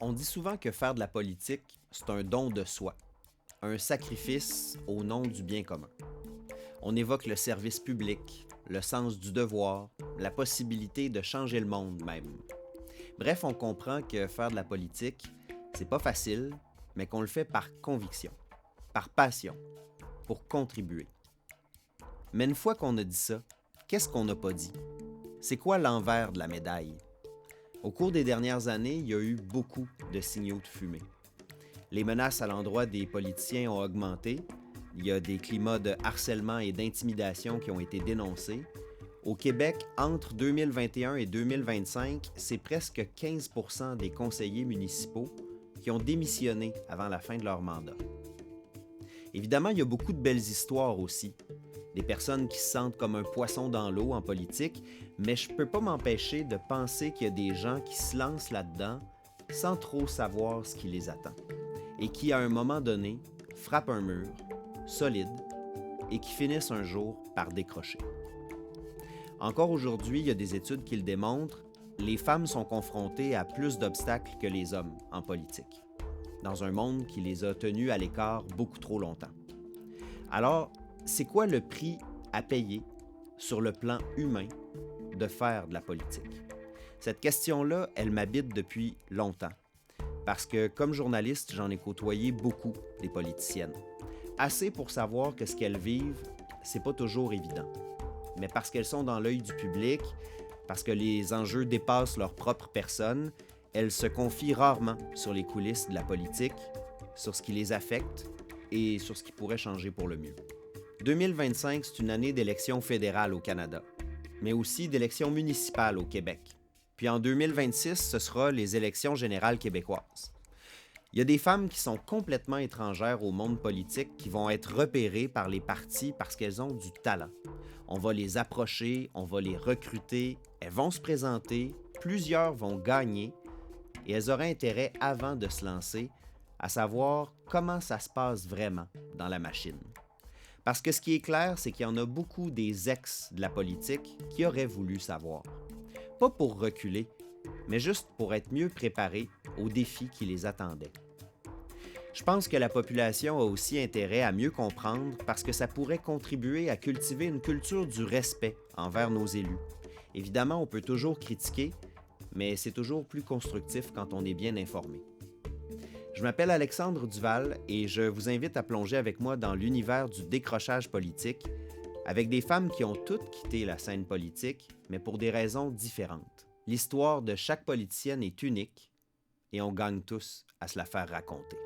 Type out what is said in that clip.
On dit souvent que faire de la politique, c'est un don de soi, un sacrifice au nom du bien commun. On évoque le service public, le sens du devoir, la possibilité de changer le monde même. Bref, on comprend que faire de la politique, c'est pas facile, mais qu'on le fait par conviction, par passion, pour contribuer. Mais une fois qu'on a dit ça, qu'est-ce qu'on n'a pas dit? C'est quoi l'envers de la médaille? Au cours des dernières années, il y a eu beaucoup de signaux de fumée. Les menaces à l'endroit des politiciens ont augmenté. Il y a des climats de harcèlement et d'intimidation qui ont été dénoncés. Au Québec, entre 2021 et 2025, c'est presque 15% des conseillers municipaux qui ont démissionné avant la fin de leur mandat. Évidemment, il y a beaucoup de belles histoires aussi. Des personnes qui se sentent comme un poisson dans l'eau en politique, mais je ne peux pas m'empêcher de penser qu'il y a des gens qui se lancent là-dedans sans trop savoir ce qui les attend et qui, à un moment donné, frappent un mur solide et qui finissent un jour par décrocher. Encore aujourd'hui, il y a des études qui le démontrent, les femmes sont confrontées à plus d'obstacles que les hommes en politique, dans un monde qui les a tenues à l'écart beaucoup trop longtemps. Alors, c'est quoi le prix à payer sur le plan humain de faire de la politique? Cette question-là, elle m'habite depuis longtemps. Parce que, comme journaliste, j'en ai côtoyé beaucoup des politiciennes. Assez pour savoir que ce qu'elles vivent, c'est pas toujours évident. Mais parce qu'elles sont dans l'œil du public, parce que les enjeux dépassent leur propre personne, elles se confient rarement sur les coulisses de la politique, sur ce qui les affecte et sur ce qui pourrait changer pour le mieux. 2025, c'est une année d'élections fédérales au Canada, mais aussi d'élections municipales au Québec. Puis en 2026, ce sera les élections générales québécoises. Il y a des femmes qui sont complètement étrangères au monde politique qui vont être repérées par les partis parce qu'elles ont du talent. On va les approcher, on va les recruter, elles vont se présenter, plusieurs vont gagner et elles auraient intérêt avant de se lancer à savoir comment ça se passe vraiment dans la machine. Parce que ce qui est clair, c'est qu'il y en a beaucoup des ex de la politique qui auraient voulu savoir. Pas pour reculer, mais juste pour être mieux préparés aux défis qui les attendaient. Je pense que la population a aussi intérêt à mieux comprendre parce que ça pourrait contribuer à cultiver une culture du respect envers nos élus. Évidemment, on peut toujours critiquer, mais c'est toujours plus constructif quand on est bien informé. Je m'appelle Alexandre Duval et je vous invite à plonger avec moi dans l'univers du décrochage politique avec des femmes qui ont toutes quitté la scène politique, mais pour des raisons différentes. L'histoire de chaque politicienne est unique et on gagne tous à se la faire raconter.